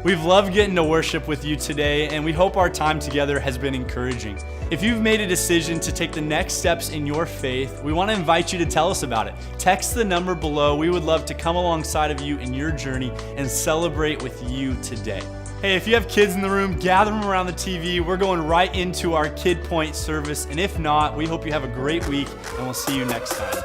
We've loved getting to worship with you today, and we hope our time together has been encouraging. If you've made a decision to take the next steps in your faith, we want to invite you to tell us about it. Text the number below. We would love to come alongside of you in your journey and celebrate with you today. Hey, if you have kids in the room, gather them around the TV. We're going right into our Kid Point service, and if not, we hope you have a great week, and we'll see you next time.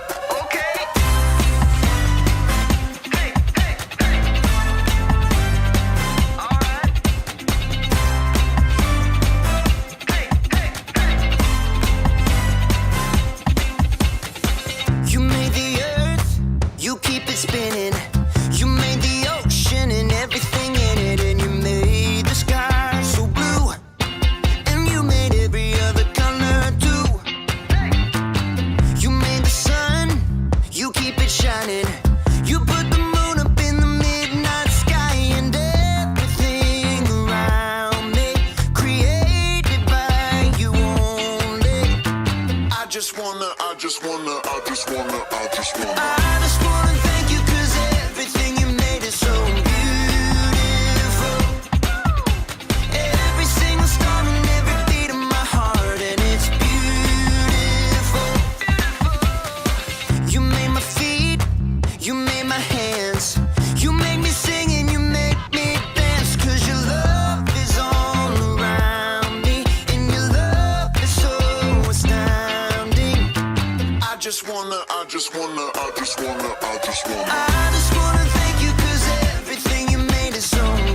I just wanna thank you 'cause everything you made is so beautiful. Every single star and every beat of my heart, and it's beautiful. You made my feet, you made my hands, you made me sing and you made me dance, 'cause your love is all around me, and your love is so astounding. I just wanna thank you 'cause everything you made is so beautiful.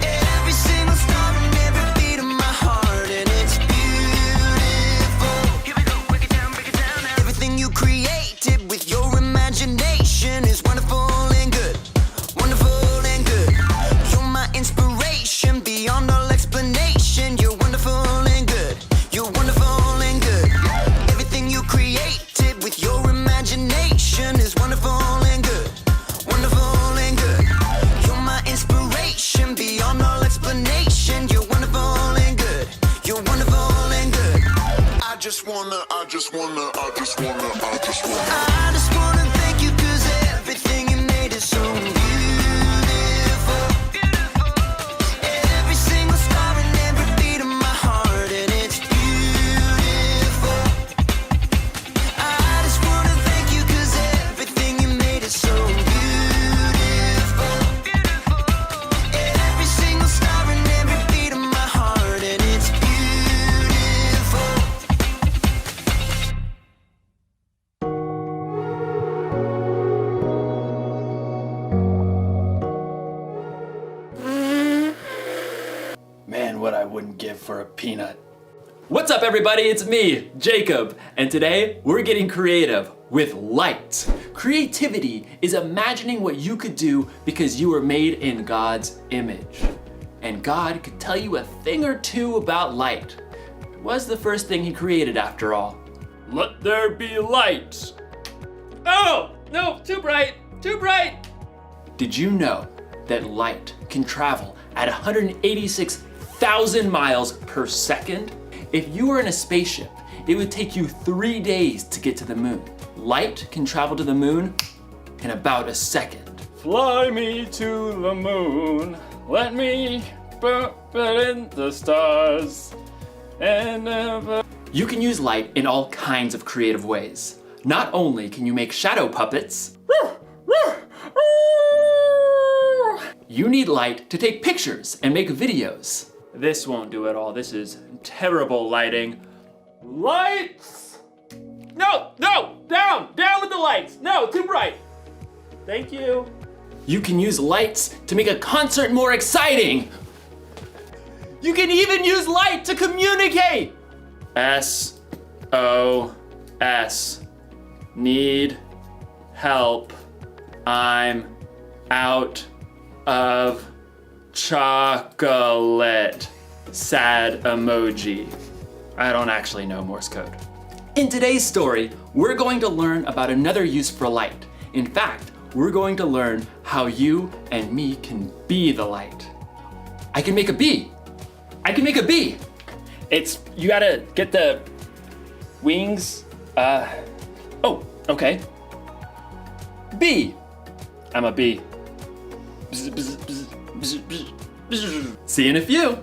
Every single star and every beat of my heart, and it's beautiful. Here we go, break it down now. Everything you created with your imagination is wonderful and good, wonderful and good. You're my inspiration beyond all explanation. You're wonderful and good. You're wonderful and good. Everything you created with your imagination is wonderful and good, wonderful and good. You're my inspiration beyond all explanation. You're wonderful and good. You're wonderful and good. I just wanna thank you 'cause everything you made is so beautiful. Every single star and every beat of my heart, and it's beautiful. I just wanna thank you 'cause everything you made is so beautiful. Every single star and every beat of my heart, and it's beautiful.
Man, what I wouldn't give for a peanut.
What's up, everybody? It's me, Jacob, and today we're getting creative with light. Creativity is imagining what you could do because you were made in God's image. And God could tell you a thing or two about light. It was the first thing He created, after all. Let there be light. Oh, no, too bright, too bright. Did you know that light can travel at at 186,000 miles per second. If you were in a spaceship, it would take you 3 days to get to the moon. Light can travel to the moon in about a second.
Fly me to the moon, let me put in the stars, and never.
You can use light in all kinds of creative ways. Not only can you make shadow puppets, you need light to take pictures and make videos.
This won't do it all. This is terrible lighting. Lights! No, down with the lights. No, too bright. Thank you.
You can use lights to make a concert more exciting. You can even use light to communicate.
SOS. Need help. I'm out of chocolate. Sad emoji. I don't actually know Morse code.
In today's story, we're going to learn about another use for light. In fact, we're going to learn how you and me can be the light. I can make a bee. I can make a bee.
You gotta get the wings. Oh, okay.
Bee.
I'm a bee.
See you in a few.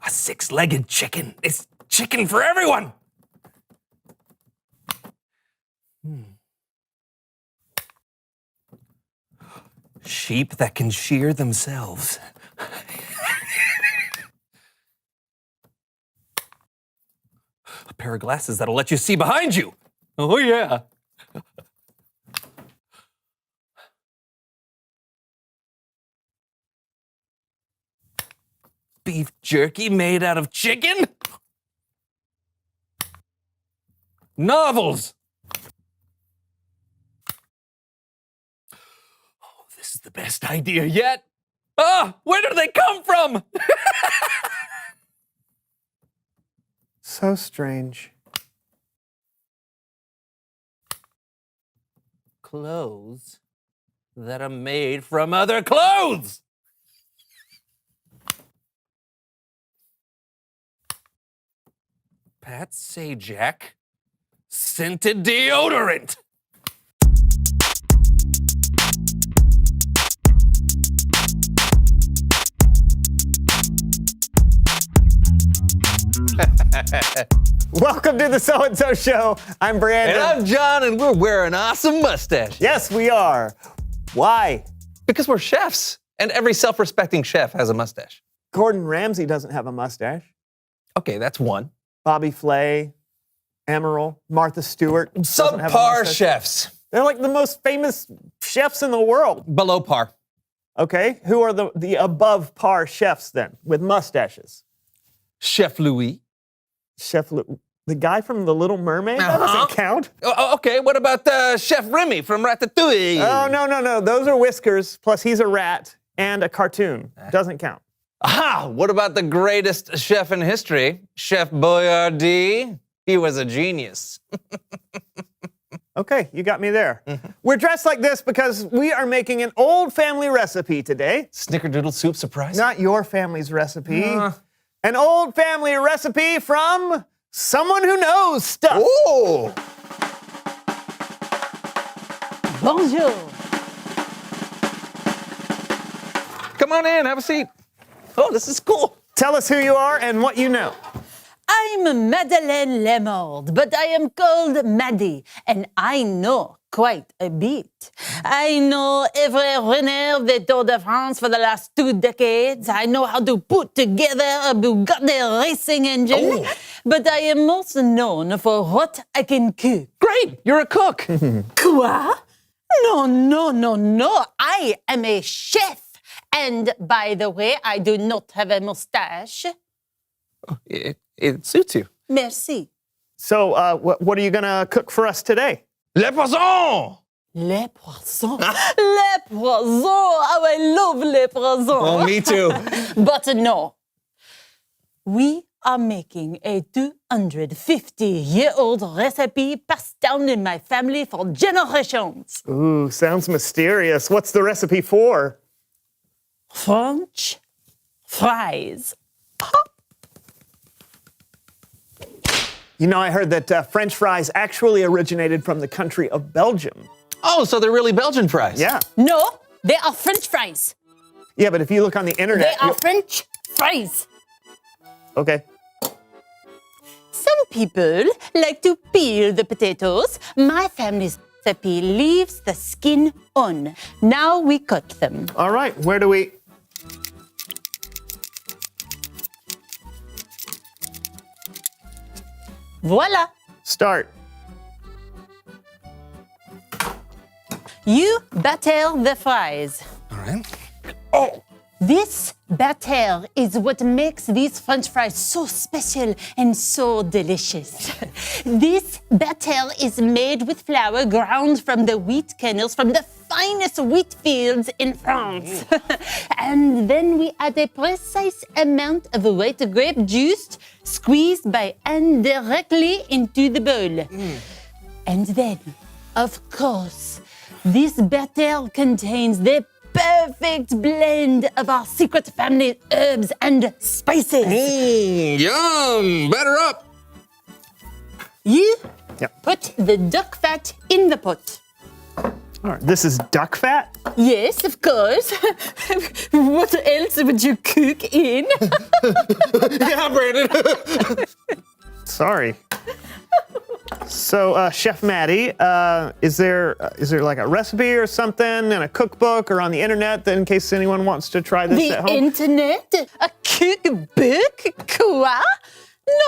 A six-legged chicken. It's chicken for everyone. Sheep that can shear themselves. A pair of glasses that'll let you see behind you. Oh, yeah. Beef jerky made out of chicken? Novels! Oh, this is the best idea yet. Where do they come from?
So strange.
Clothes that are made from other clothes. Pat Sajak scented deodorant.
Welcome to the So and So Show. I'm Brandon.
And I'm John, and we're wearing awesome mustaches.
Yes, we are. Why?
Because we're chefs, and every self-respecting chef has a mustache.
Gordon Ramsay doesn't have a mustache.
Okay, that's one.
Bobby Flay, Emeril, Martha Stewart. doesn't have a
Subpar
mustache.
chefs.
They're like the most famous chefs in the world.
Below par.
Okay, who are the above par chefs then with mustaches?
Chef Louis.
The guy from The Little Mermaid? That doesn't count.
Okay, what about Chef Remy from Ratatouille?
Oh, no. Those are whiskers, plus he's a rat and a cartoon. Doesn't count.
Aha! What about the greatest chef in history, Chef Boyardee? He was a genius.
Okay, you got me there. We're dressed like this because we are making an old family recipe today.
Snickerdoodle soup surprise?
Not your family's recipe. An old family recipe from someone who knows stuff.
Ooh!
Bonjour.
Come on in, have a seat. Oh, this is cool.
Tell us who you are and what you know.
I'm Madeleine Lemord, but I am called Maddie, and I know quite a bit. I know every winner of the Tour de France for the last 2 decades. I know how to put together a Bugatti racing engine. But I am most known for what I can cook.
Great, you're a cook.
Quoi? No. I am a chef. And by the way, I do not have a mustache.
It suits you.
Merci.
So, what are you gonna cook for us today?
Le poisson!
Les poissons. Les poissons. Oh, I love les poissons.
Oh, me too.
But no. We are making a 250-year-old recipe passed down in my family for generations.
Ooh, sounds mysterious. What's the recipe for?
French fries.
You know, I heard that French fries actually originated from the country of Belgium.
Oh, so they're really Belgian fries.
Yeah.
No, they are French fries.
Yeah, but if you look on the internet...
They are French fries.
Okay.
Some people like to peel the potatoes. My family's recipe leaves the skin on. Now we cut them.
All right, where do we...
Voila.
start?
You batter the fries.
All right.
This batter is what makes these French fries so special and so delicious. This batter is made with flour ground from the wheat kernels from the finest wheat fields in France. And then we add a precise amount of white grape juice squeezed by hand directly into the bowl. And then, of course, this batter contains the perfect blend of our secret family herbs and spices.
Yum! Batter up!
You
Yep.
put the duck fat in the pot.
All right, this is duck fat?
Yes, of course. What else would you cook in?
Yeah, Brandon.
Sorry. So, Chef Maddie, is there like a recipe or something in a cookbook or on the internet that in case anyone wants to try this at
The
home?
internet? A cookbook? Quoi?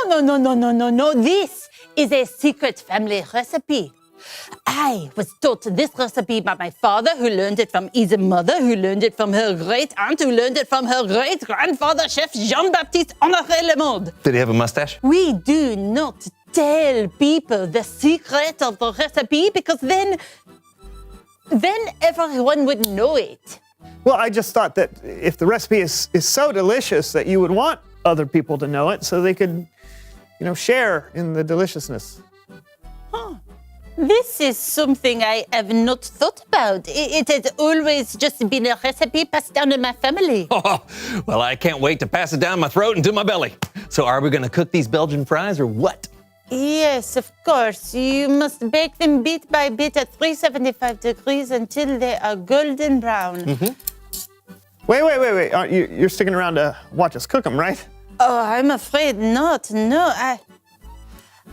No. This is a secret family recipe. I was taught this recipe by my father, who learned it from his mother, who learned it from her great aunt, who learned it from her great grandfather, Chef Jean-Baptiste Honoré Le Monde.
Did he have a mustache?
We do not tell people the secret of the recipe because then everyone would know it.
Well, I just thought that if the recipe is so delicious that you would want other people to know it so they could, share in the deliciousness.
This is something I have not thought about. It has always just been a recipe passed down in my family.
Oh, well, I can't wait to pass it down my throat into my belly. So are we going to cook these Belgian fries or what?
Yes, of course. You must bake them bit by bit at 375 degrees until they are golden brown.
Wait. You're sticking around to watch us cook them, right?
Oh, I'm afraid not. No,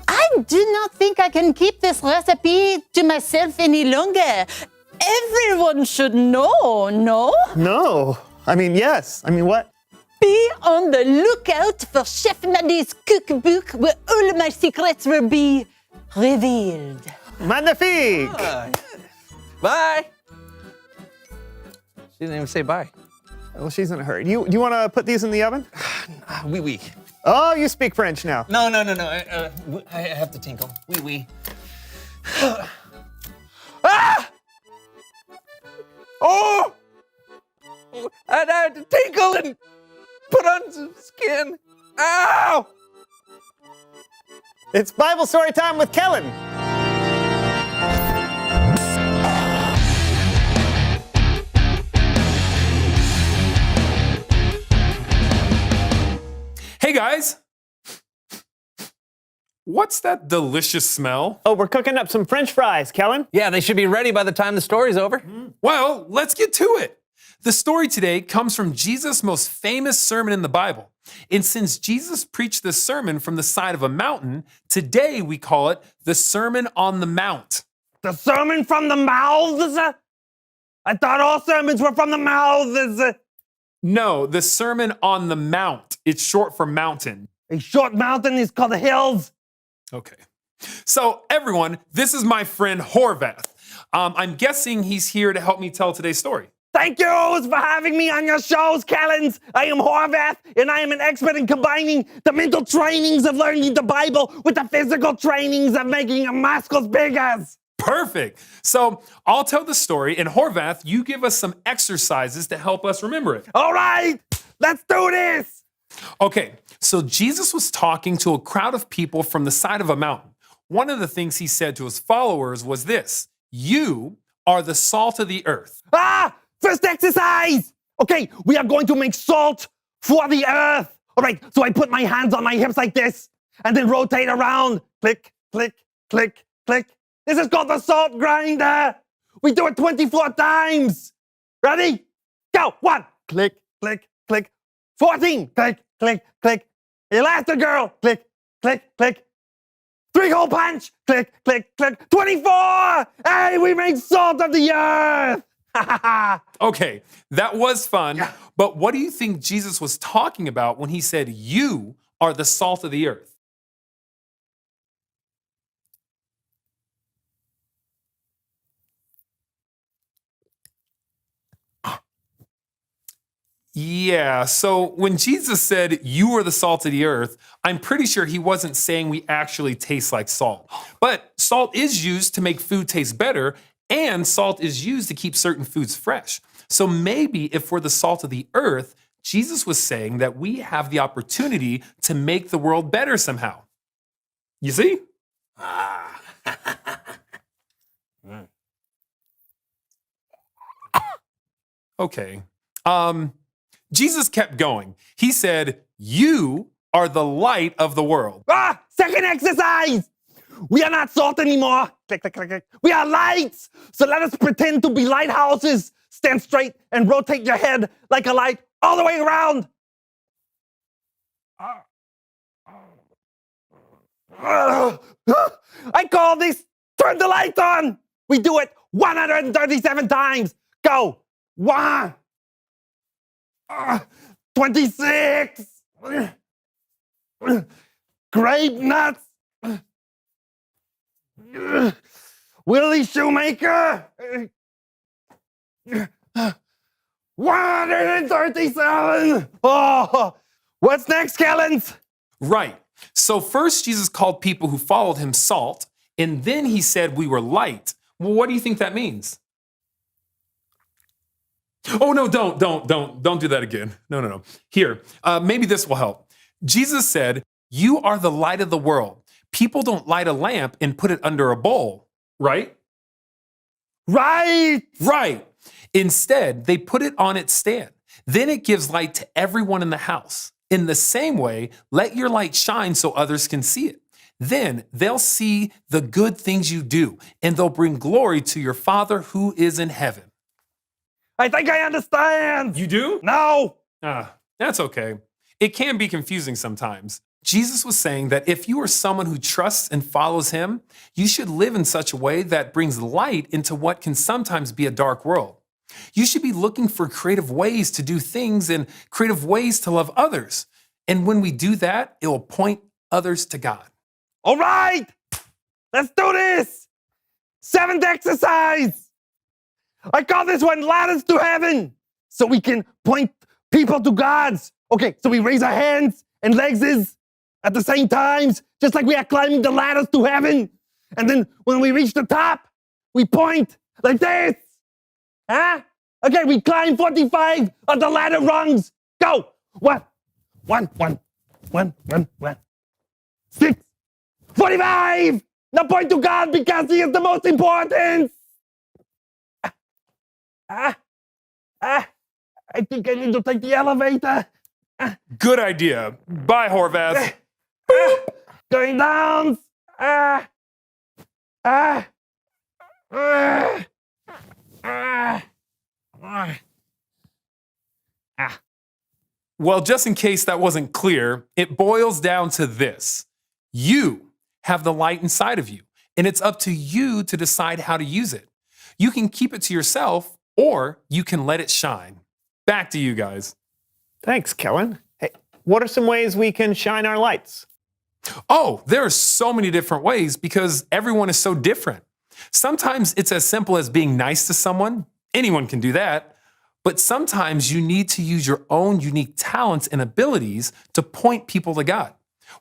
I do not think I can keep this recipe to myself any longer. Everyone should know, no?
No. Yes. What?
Be on the lookout for Chef Maddie's cookbook where all my secrets will be revealed.
Magnifique!
Bye. She didn't even say bye.
Well, she's in a hurry. Do you want to put these in the oven?
Oui.
Oh, you speak French now.
No. I have to tinkle. Oui. Ah! Oh! I had to tinkle and put on some skin. Ow!
It's Bible story time with Kellen.
Hey guys! What's that delicious smell?
Oh, we're cooking up some French fries, Kellen.
Yeah, they should be ready by the time the story's over.
Well, let's get to it. The story today comes from Jesus' most famous sermon in the Bible. And since Jesus preached this sermon from the side of a mountain, today we call it the Sermon on the Mount.
The sermon from the mouths? I thought all sermons were from the mouths.
No, the Sermon on the Mount. It's short for mountain.
A short mountain is called the hills.
Okay. So everyone, this is my friend Horvath. I'm guessing he's here to help me tell today's story.
Thank you for having me on your shows, Kellens. I am Horvath, and I am an expert in combining the mental trainings of learning the Bible with the physical trainings of making your muscles bigger.
Perfect. So I'll tell the story, and Horvath, you give us some exercises to help us remember it.
All right, let's do this.
Okay, so Jesus was talking to a crowd of people from the side of a mountain. One of the things he said to his followers was this: you are the salt of the earth.
First exercise. Okay, we are going to make salt for the earth. All right, so I put my hands on my hips like this and then rotate around. Click, click, click, click. This is called the salt grinder. We do it 24 times. Ready? Go. 1. Click, click, click. 14. Click, click, click. Elastigirl. Click, click, click. 3-hole punch. Click, click, click. 24. Hey, we made salt of the earth.
Okay, that was fun, but what do you think Jesus was talking about when he said, you are the salt of the earth? Yeah, so when Jesus said, you are the salt of the earth, I'm pretty sure he wasn't saying we actually taste like salt. But salt is used to make food taste better, and salt is used to keep certain foods fresh. So maybe if we're the salt of the earth, Jesus was saying that we have the opportunity to make the world better somehow. You see? Okay. Jesus kept going. He said, you are the light of the world.
Second exercise. We are not salt anymore. Click, click, click, click. We are lights. So let us pretend to be lighthouses. Stand straight and rotate your head like a light all the way around. I call this turn the light on. We do it 137 times. Go. 1. 26. Grape nuts. Willie Shoemaker. 137. Oh, what's next, Kellens?
Right. So first Jesus called people who followed him salt, and then he said we were light. Well, what do you think that means? Oh, no, don't do that again. No. Here, maybe this will help. Jesus said, you are the light of the world. People don't light a lamp and put it under a bowl, right? Right. Instead, they put it on its stand. Then it gives light to everyone in the house. In the same way, let your light shine so others can see it. Then they'll see the good things you do, and they'll bring glory to your Father who is in heaven.
I think I understand.
You do?
No.
That's okay. It can be confusing sometimes. Jesus was saying that if you are someone who trusts and follows him, you should live in such a way that brings light into what can sometimes be a dark world. You should be looking for creative ways to do things and creative ways to love others. And when we do that, it will point others to God.
All right, let's do this. 7th exercise. I call this one ladders to heaven, so we can point people to God's. Okay, so we raise our hands and legs at the same times, just like we are climbing the ladders to heaven. And then when we reach the top, we point like this. Huh? Okay, we climb 45 of the ladder rungs. Go. 1. 6. 45. Now point to God because he is the most important. I think I need to take the elevator.
Good idea. Bye, Horvath.
Going down.
Well, just in case that wasn't clear, it boils down to this. You have the light inside of you, and it's up to you to decide how to use it. You can keep it to yourself, or you can let it shine. Back to you guys.
Thanks, Kellen. Hey, what are some ways we can shine our lights?
Oh, there are so many different ways because everyone is so different. Sometimes it's as simple as being nice to someone. Anyone can do that. But sometimes you need to use your own unique talents and abilities to point people to God.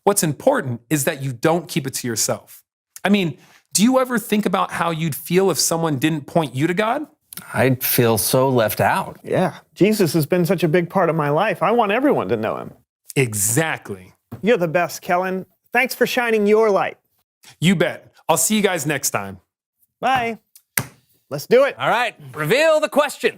What's important is that you don't keep it to yourself. I mean, do you ever think about how you'd feel if someone didn't point you to God?
I'd feel so left out.
Yeah, Jesus has been such a big part of my life. I want everyone to know him.
Exactly.
You're the best, Kellen. Thanks for shining your light.
You bet. I'll see you guys next time.
Bye. Let's do it.
All right, reveal the question.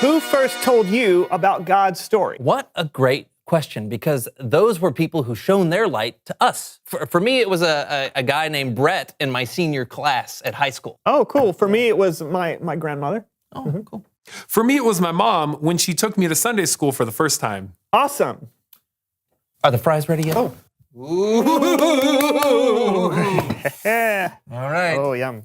Who first told you about God's story?
What a great question, because those were people who shone their light to us. For me, it was a guy named Brett in my senior class at high school.
Oh, cool. For me, it was my grandmother.
Oh, cool.
For me, it was my mom when she took me to Sunday school for the first time.
Awesome.
Are the fries ready yet?
Oh.
Ooh. All right.
Oh, yum.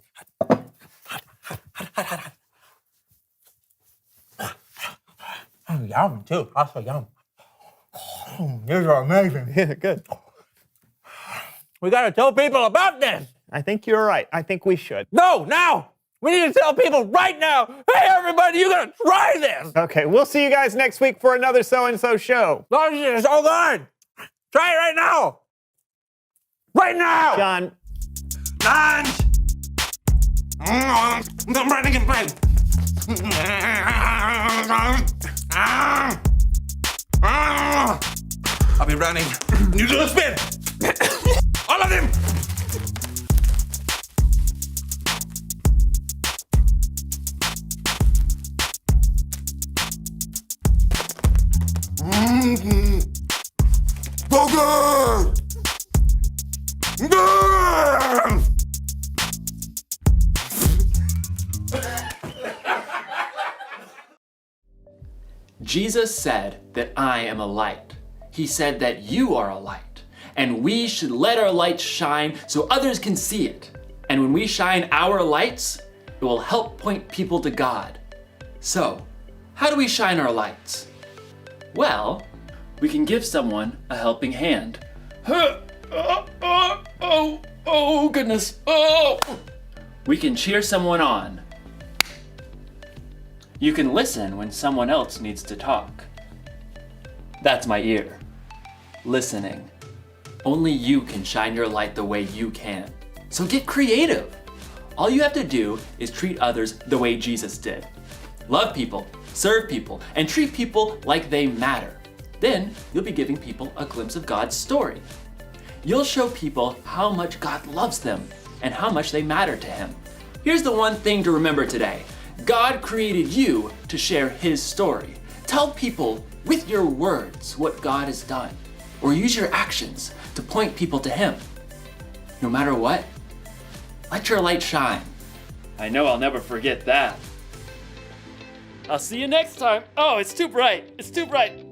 Oh, yum, too. Also yum. These are amazing.
Yeah, good.
We got to tell people about this.
I think you're right. I think we should.
No, now. We need to tell people right now. Hey, everybody, you got to try this.
Okay, we'll see you guys next week for another So-and-So show.
Oh, it's all gone. Try it right now. Right now.
John.
Lunch. I'm ready to play. I'll be running. You do the spin. All of them. Burger.
Jesus said that I am a light. He said that you are a light, and we should let our light shine so others can see it. And when we shine our lights, it will help point people to God. So, how do we shine our lights? Well, we can give someone a helping hand. Oh, goodness. Oh! We can cheer someone on. You can listen when someone else needs to talk. That's my ear. Listening. Only you can shine your light the way you can. So get creative. All you have to do is treat others the way Jesus did. Love people, serve people, and treat people like they matter. Then you'll be giving people a glimpse of God's story. You'll show people how much God loves them and how much they matter to Him. Here's the one thing to remember today. God created you to share His story. Tell people with your words what God has done, or use your actions to point people to Him. No matter what, let your light shine. I know I'll never forget that.
I'll see you next time. Oh, it's too bright. It's too bright.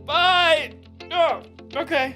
Bye. Oh, okay.